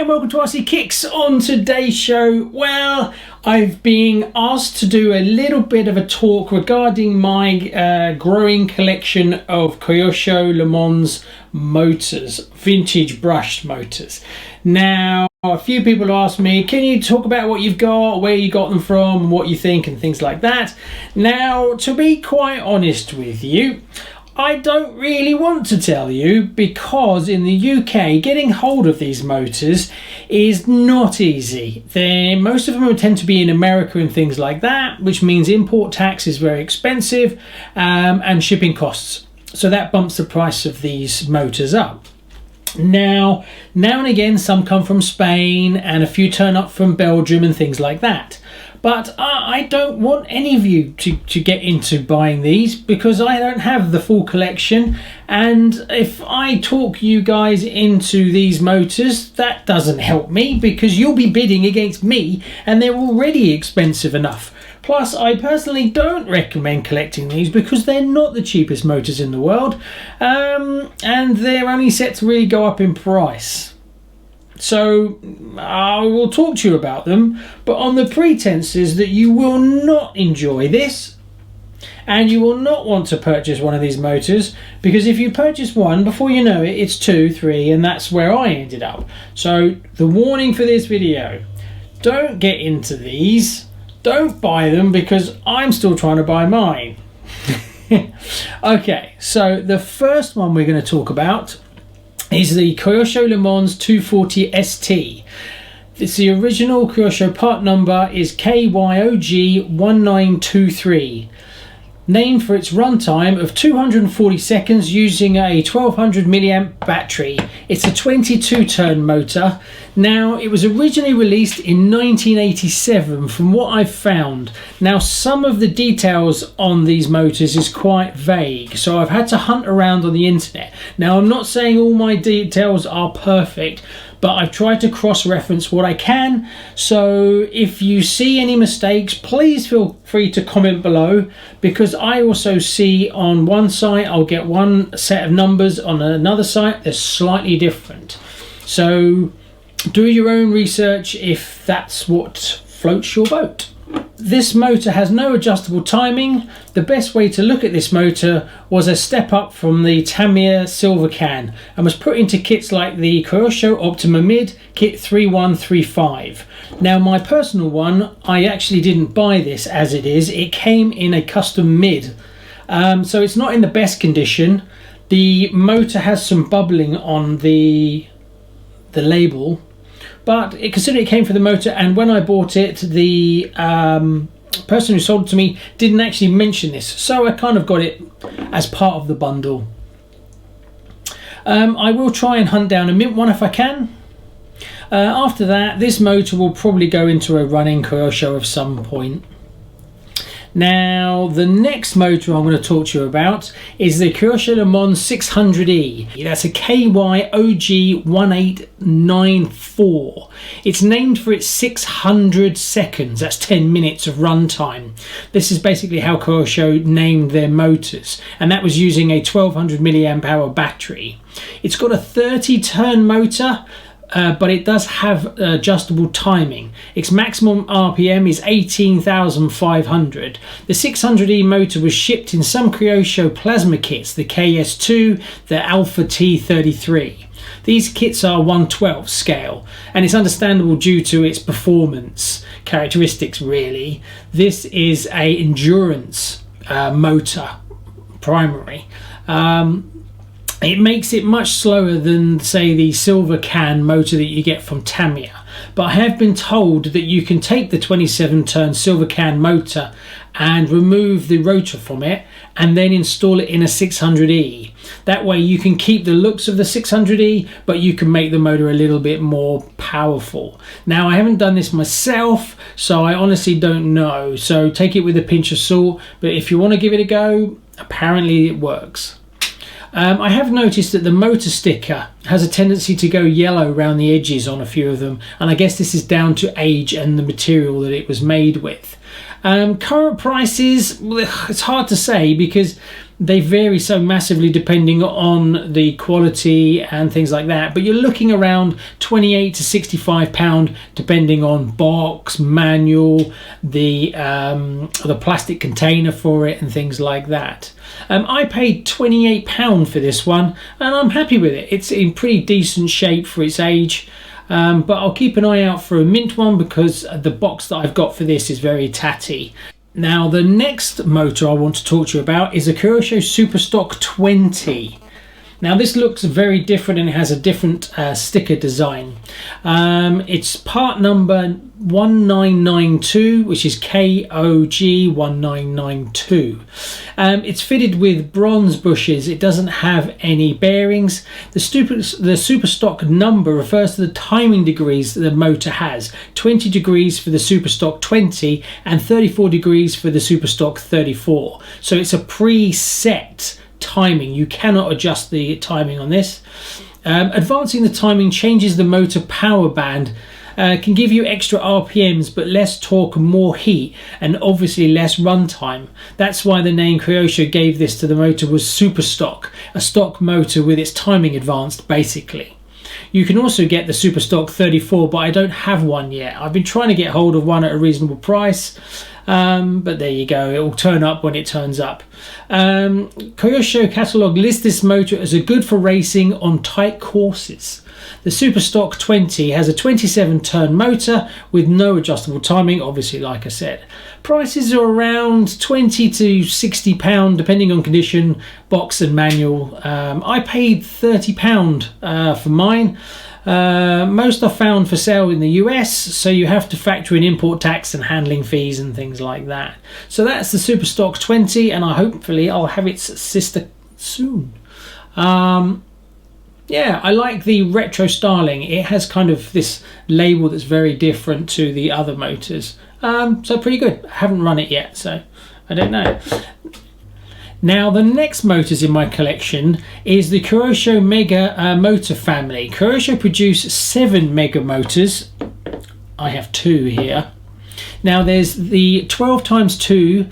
and welcome to RC Kicks. On today's show, well, I've been asked to do a little bit of a talk regarding my growing collection of Kyosho Le Mans motors, vintage brushed motors. Now, a few people asked me, can you talk about what you've got, where you got them from, and what you think, and things like that. Now, to be quite honest with you, I don't really want to tell you, because in the UK getting hold of these motors is not easy. Most of them tend to be in America and things like that, which means import tax is very expensive and shipping costs. So that bumps the price of these motors up. Now and again some come from Spain and a few turn up from Belgium and things like that. But I don't want any of you to get into buying these, because I don't have the full collection, and if I talk you guys into these motors, that doesn't help me, because you'll be bidding against me and they're already expensive enough. Plus, I personally don't recommend collecting these because they're not the cheapest motors in the world, and they're only set to really go up in price. So I will talk to you about them, but on the pretenses that you will not enjoy this and you will not want to purchase one of these motors, because if you purchase one, before you know it, it's 2, 3, and that's where I ended up. So the warning for this video: don't get into these, don't buy them, because I'm still trying to buy mine. Okay, so the first one we're going to talk about is the Kyosho Le Mans 240 ST. It's the original Kyosho, part number is KYOG1923. Named for its runtime of 240 seconds using a 1200 milliamp battery. It's a 22 turn motor. Now, it was originally released in 1987 from what I've found. Now, some of the details on these motors is quite vague, so I've had to hunt around on the internet. Now, I'm not saying all my details are perfect, but I've tried to cross-reference what I can. So if you see any mistakes, please feel free to comment below, because I also see on one site I'll get one set of numbers, on another site they're slightly different. So do your own research if that's what floats your boat. This motor has no adjustable timing. The best way to look at this motor was a step up from the Tamiya Silver Can, and was put into kits like the Kyosho Optima Mid Kit 3135. Now, my personal one, I actually didn't buy this as it is. It came in a custom mid, so it's not in the best condition. The motor has some bubbling on the label, but considering it came for the motor, and when I bought it, the person who sold it to me didn't actually mention this, so I kind of got it as part of the bundle. I will try and hunt down a mint one if I can. After that, this motor will probably go into a running Kyosho of some point. Now, the next motor I'm going to talk to you about is the Kyosho Le Mans 600E. That's a KYOG1894. It's named for its 600 seconds. That's 10 minutes of runtime. This is basically how Kyosho named their motors, and that was using a 1200 milliamp hour battery. It's got a 30 turn motor, but it does have adjustable timing. Its maximum RPM is 18,500. The 600E motor was shipped in some Kyosho plasma kits, the KS2, the Alpha T33. These kits are 1/12 scale, and it's understandable due to its performance characteristics really. This is a endurance motor primary. It makes it much slower than, say, the Silver Can motor that you get from Tamiya. But I have been told that you can take the 27 turn Silver Can motor and remove the rotor from it and then install it in a 600E. That way you can keep the looks of the 600E, but you can make the motor a little bit more powerful. Now, I haven't done this myself, so I honestly don't know. So take it with a pinch of salt, but if you want to give it a go, apparently it works. I have noticed that the motor sticker has a tendency to go yellow around the edges on a few of them, and I guess this is down to age and the material that it was made with. Current prices, it's hard to say, because they vary so massively depending on the quality and things like that, but you're looking around 28 to 65 pound depending on box, manual, the plastic container for it and things like that. I paid £28 for this one and I'm happy with it. It's in pretty decent shape for its age. But I'll keep an eye out for a mint one because the box that I've got for this is very tatty. Now the next motor I want to talk to you about is a Kyosho Superstock 20. Now this looks very different and it has a different sticker design. It's part number 1992, which is KOG 1992. It's fitted with bronze bushes. It doesn't have any bearings. The Superstock number refers to the timing degrees that the motor has. 20 degrees for the Superstock 20 and 34 degrees for the Superstock 34. So it's a preset timing. You cannot adjust the timing on this. Advancing the timing changes the motor power band, can give you extra RPMs but less torque, more heat, and obviously less runtime. That's why the name Kyosho gave this to the motor was Superstock, a stock motor with its timing advanced basically. You can also get the Superstock 34, but I don't have one yet. I've been trying to get hold of one at a reasonable price, but there you go, it will turn up when it turns up. Kyosho catalogue lists this motor as a good for racing on tight courses. The Superstock 20 has a 27 turn motor with no adjustable timing, obviously, like I said. Prices are around 20 to 60 pound depending on condition, box and manual. I paid £30 for mine. Most are found for sale in the US, so you have to factor in import tax and handling fees and things like that. So that's the Superstock 20, and hopefully I'll have its sister soon. Yeah, I like the retro styling. It has kind of this label that's very different to the other motors. So pretty good. I haven't run it yet, so I don't know. Now the next motors in my collection is the Kyosho Mega motor family. Kyosho produced 7 Mega motors. I have 2 here. Now there's the 12x2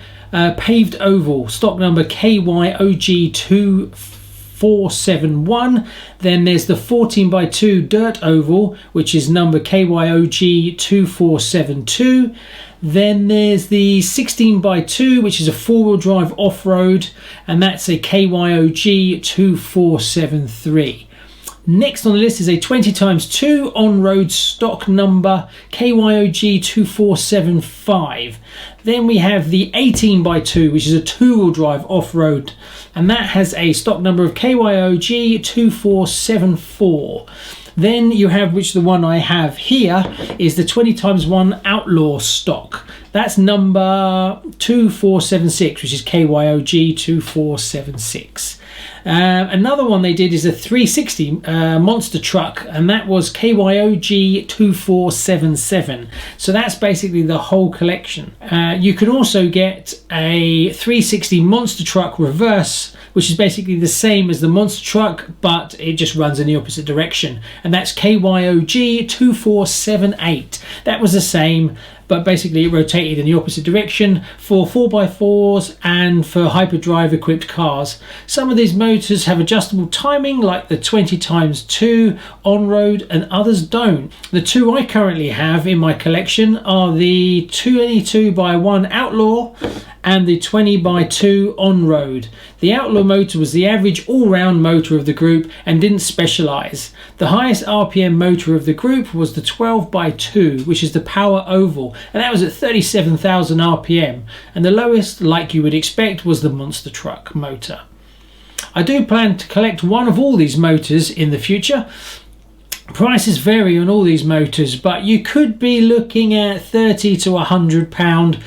paved oval, stock number KYOG2471. Then there's the 14x2 dirt oval, which is number KYOG2472. Then there's the 16x2, which is a 4-wheel drive off-road, and that's a KYOG2473. Next on the list is a 20x2 on-road stock number KYOG2475. Then we have the 18x2, which is a 2-wheel drive off-road, and that has a stock number of KYOG2474. Then you have, which the one I have here, is the 20x1 Outlaw stock. That's number 2476, which is KYOG2476. Another one they did is a 360 monster truck, and that was KYOG2477. So that's basically the whole collection. You can also get a 360 monster truck reverse, which is basically the same as the monster truck, but it just runs in the opposite direction, and that's KYOG2478. That was the same, but basically it rotated in the opposite direction for 4x4s and for hyperdrive equipped cars. Some of these motors have adjustable timing, like the 20x2 on-road, and others don't. The 2 I currently have in my collection are the 22x1 Outlaw and the 20x2 on-road. The Outlaw motor was the average all-round motor of the group and didn't specialise. The highest RPM motor of the group was the 12x2, which is the power oval, and that was at 37,000 RPM, and the lowest, like you would expect, was the monster truck motor. I do plan to collect one of all these motors in the future. Prices vary on all these motors, but you could be looking at £30 to £100,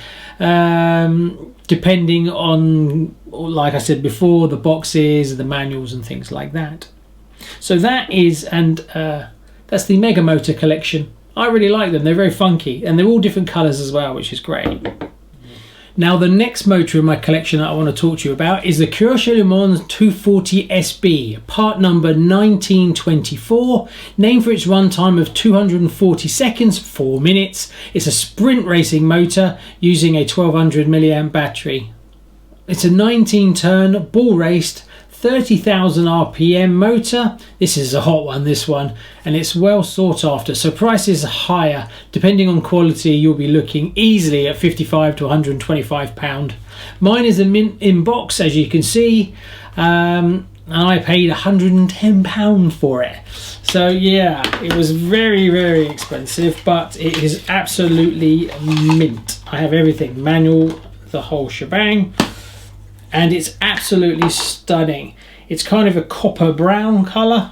depending on, like I said before, the boxes, the manuals and things like that. So that is, and that's the Mega Motor collection. I really like them. They're very funky, and they're all different colours as well, which is great. Now the next motor in my collection that I want to talk to you about is the Kyosho Le Mans 240 SB, part number 1924, named for its runtime of 240 seconds, 4 minutes. It's a sprint racing motor using a 1200 milliamp battery. It's a 19 turn ball raced 30,000 RPM motor. This is a hot one, this one, and it's well sought after, so prices are higher. Depending on quality, you'll be looking easily at 55 to 125 pound. Mine is a mint in box, as you can see, and I paid 110 pound for it. So yeah, it was very, very expensive, but it is absolutely mint. I have everything, manual, the whole shebang. And it's absolutely stunning. It's kind of a copper brown colour,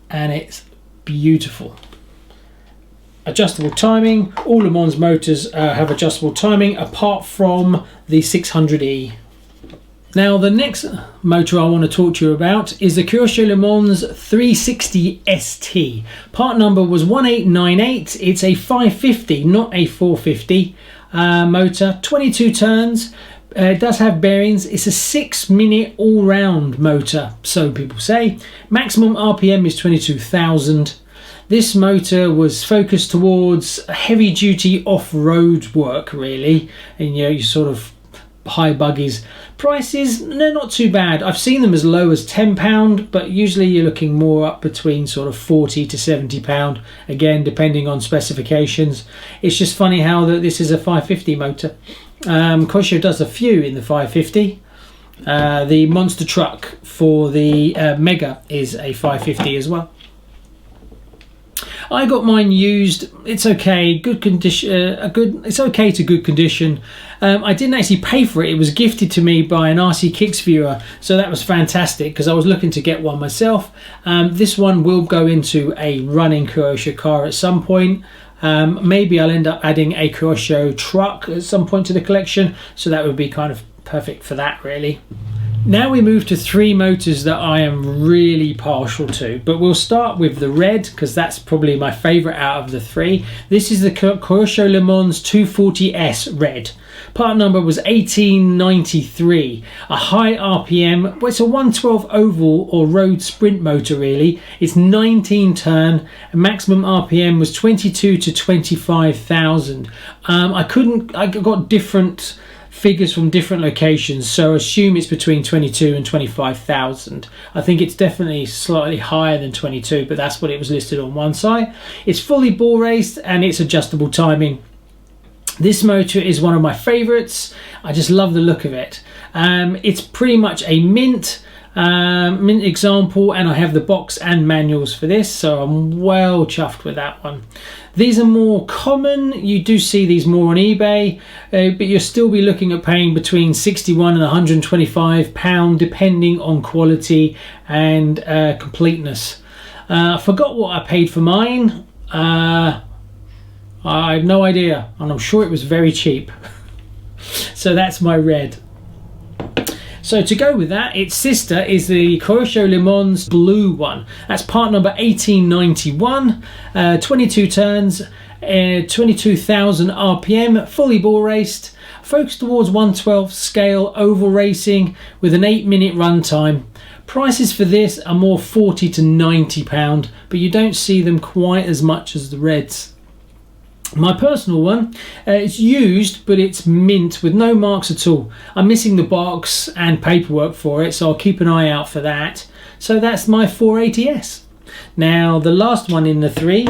and it's beautiful. Adjustable timing. All Le Mans motors have adjustable timing, apart from the 600E. Now the next motor I want to talk to you about is the Kyosho Le Mans 360 ST. Part number was 1898. It's a 550, not a 450 motor. 22 turns. It does have bearings. It's a 6-minute all-round motor, so people say. Maximum RPM is 22,000. This motor was focused towards heavy-duty off-road work, really, and you sort of high buggies. Prices, they're not too bad. I've seen them as low as £10, but usually you're looking more up between sort of £40 to £70, again depending on specifications. It's just funny how this is a 550 motor. Kyosho does a few in the 550. The monster truck for the Mega is a 550 as well. I got mine used. It's okay, good condition. It's okay to good condition. I didn't actually pay for it. It was gifted to me by an RC Kicks viewer, so that was fantastic because I was looking to get one myself. This one will go into a running Kyosho car at some point. Maybe I'll end up adding a Kyosho truck at some point to the collection, so that would be kind of perfect for that, really. Now we move to 3 motors that I am really partial to, but we'll start with the red because that's probably my favourite out of the 3. This is the Kyosho Le Mans 240S red. Part number was 1893. A high RPM, well, it's a 112 oval or road sprint motor really. It's 19 turn, and maximum RPM was 22 to 25,000. I got different figures from different locations, so assume it's between 22 and 25,000. I think it's definitely slightly higher than 22, but that's what it was listed on one side. It's fully ball raced and it's adjustable timing. This motor is one of my favorites. I just love the look of it. It's pretty much a mint example, and I have the box and manuals for this, so I'm well chuffed with that one. These are more common. You do see these more on eBay, but you'll still be looking at paying between 61 and 125 pound depending on quality and completeness. I forgot what I paid for mine. I have no idea, and I'm sure it was very cheap. So that's my red. So to go with that, its sister is the Kyosho Le Mans blue one. That's part number 1891, 22 turns, 22,000 RPM, fully ball raced, focused towards 112 scale oval racing with an 8-minute run time. Prices for this are more 40 to 90 pound, but you don't see them quite as much as the reds. My personal one, it's used, but it's mint with no marks at all. I'm missing the box and paperwork for it, so I'll keep an eye out for that. So that's my 480S. Now the last one in the 3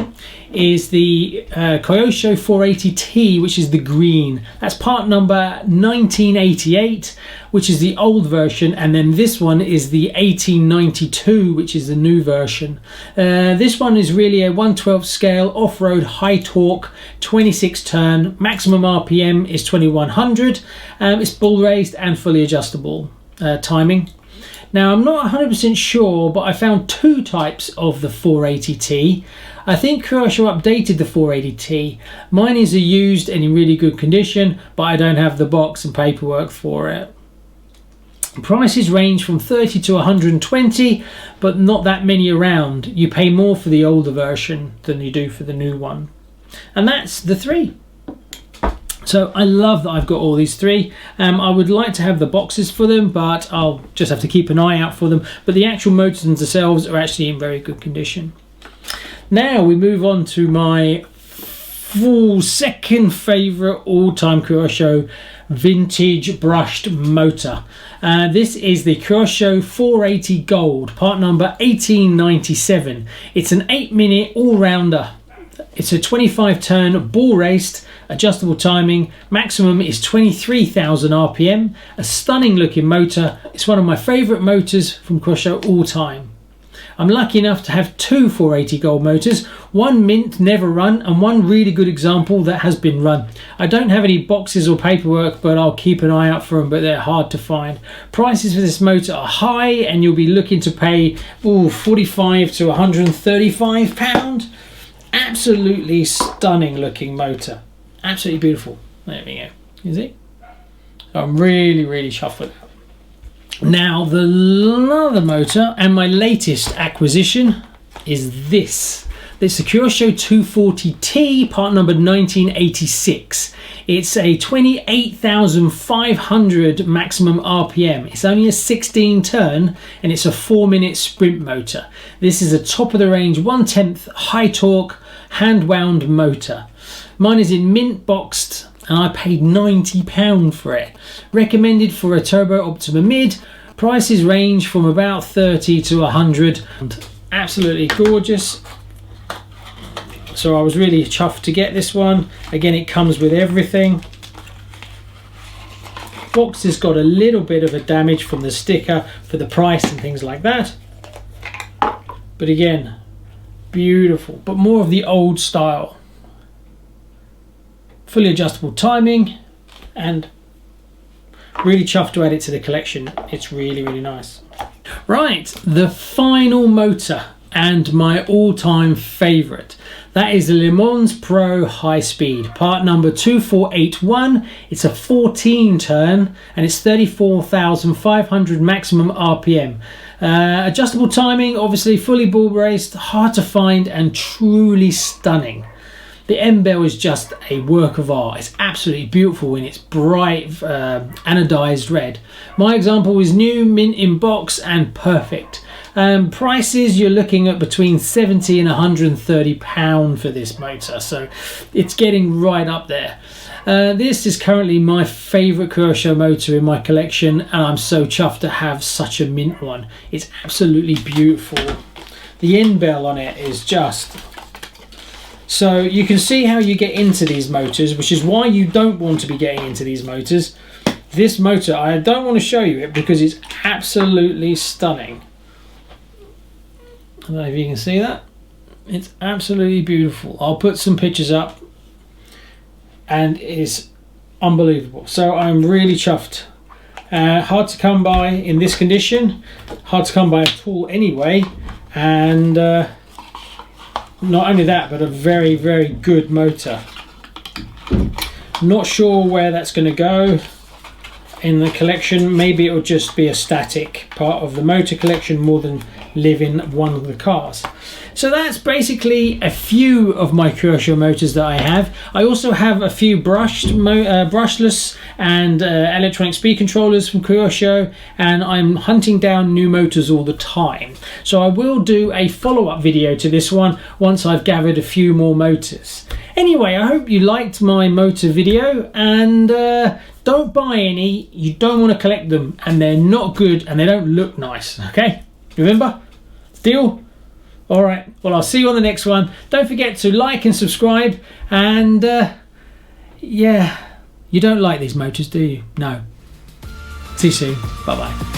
is the Kyosho 480T, which is the green. That's part number 1988, which is the old version, and then this one is the 1892, which is the new version. This one is really a 112 scale off-road high torque 26 turn. Maximum RPM is 2100. It's bull raised and fully adjustable timing. Now I'm not 100% sure, but I found 2 types of the 480T. I think Kyosho updated the 480T. Mine is a used and in really good condition, but I don't have the box and paperwork for it. Prices range from 30 to 120, but not that many around. You pay more for the older version than you do for the new one. And that's the 3. So I love that I've got all these 3. I would like to have the boxes for them, but I'll just have to keep an eye out for them. But the actual motors themselves are actually in very good condition. Now we move on to my second favourite all-time Kyosho vintage brushed motor. This is the Kyosho 480 Gold, part number 1897. It's an 8-minute all-rounder. It's a 25 turn ball raced, adjustable timing, maximum is 23,000 RPM, a stunning looking motor. It's one of my favourite motors from Kyosho all time. I'm lucky enough to have two 480 Gold motors, one mint never run and one really good example that has been run. I don't have any boxes or paperwork, but I'll keep an eye out for them, but they're hard to find. Prices for this motor are high and you'll be looking to pay 45 to 135 pounds. Absolutely stunning looking motor, absolutely beautiful. There we go. You see, I'm really chuffed with that. Now the other motor and my latest acquisition is this. It's the Kyosho 240T, part number 1986. It's a 28,500 maximum RPM. It's only a 16 turn and it's a 4-minute sprint motor. This is a top of the range 1/10 high torque hand wound motor. Mine is in mint boxed and I paid £90 for it. Recommended for a turbo Optima mid. Prices range from about 30 to 100. Absolutely gorgeous. So I was really chuffed to get this one. Again, it comes with everything. Box has got a little bit of a damage from the sticker for the price and things like that. But again, beautiful, but more of the old style. Fully adjustable timing and really chuffed to add it to the collection. It's really nice. Right, the final motor and my all-time favourite. That is the Le Mans Pro High Speed, part number 2481. It's a 14 turn and it's 34,500 maximum RPM. Adjustable timing, obviously fully ball raced, hard to find and truly stunning. The end bell is just a work of art. It's absolutely beautiful in its bright anodized red. My example is new, mint in box and perfect. Prices, you're looking at between 70 and 130 pounds for this motor, so it's getting right up there. This is currently my favourite Kyosho motor in my collection and I'm so chuffed to have such a mint one. It's absolutely beautiful. The end bell on it is just... So you can see how you get into these motors, which is why you don't want to be getting into these motors. This motor, I don't want to show you it because it's absolutely stunning. I don't know if you can see that. It's absolutely beautiful. I'll put some pictures up and it's unbelievable. So I'm really chuffed. Hard to come by in this condition. Hard to come by at all anyway. And not only that, but a very good motor. Not sure where that's going to go in the collection. Maybe it'll just be a static part of the motor collection more than live in one of the cars. So that's basically a few of my Kyosho motors that I have. I also have a few brushless and electronic speed controllers from Kyosho, and I'm hunting down new motors all the time. So I will do a follow-up video to this one once I've gathered a few more motors. Anyway, I hope you liked my motor video, and don't buy any. You don't want to collect them, and they're not good and they don't look nice, okay? Remember? Deal? Alright, well I'll see you on the next one. Don't forget to like and subscribe, and yeah, you don't like these motors, do you? No. See you soon. Bye bye.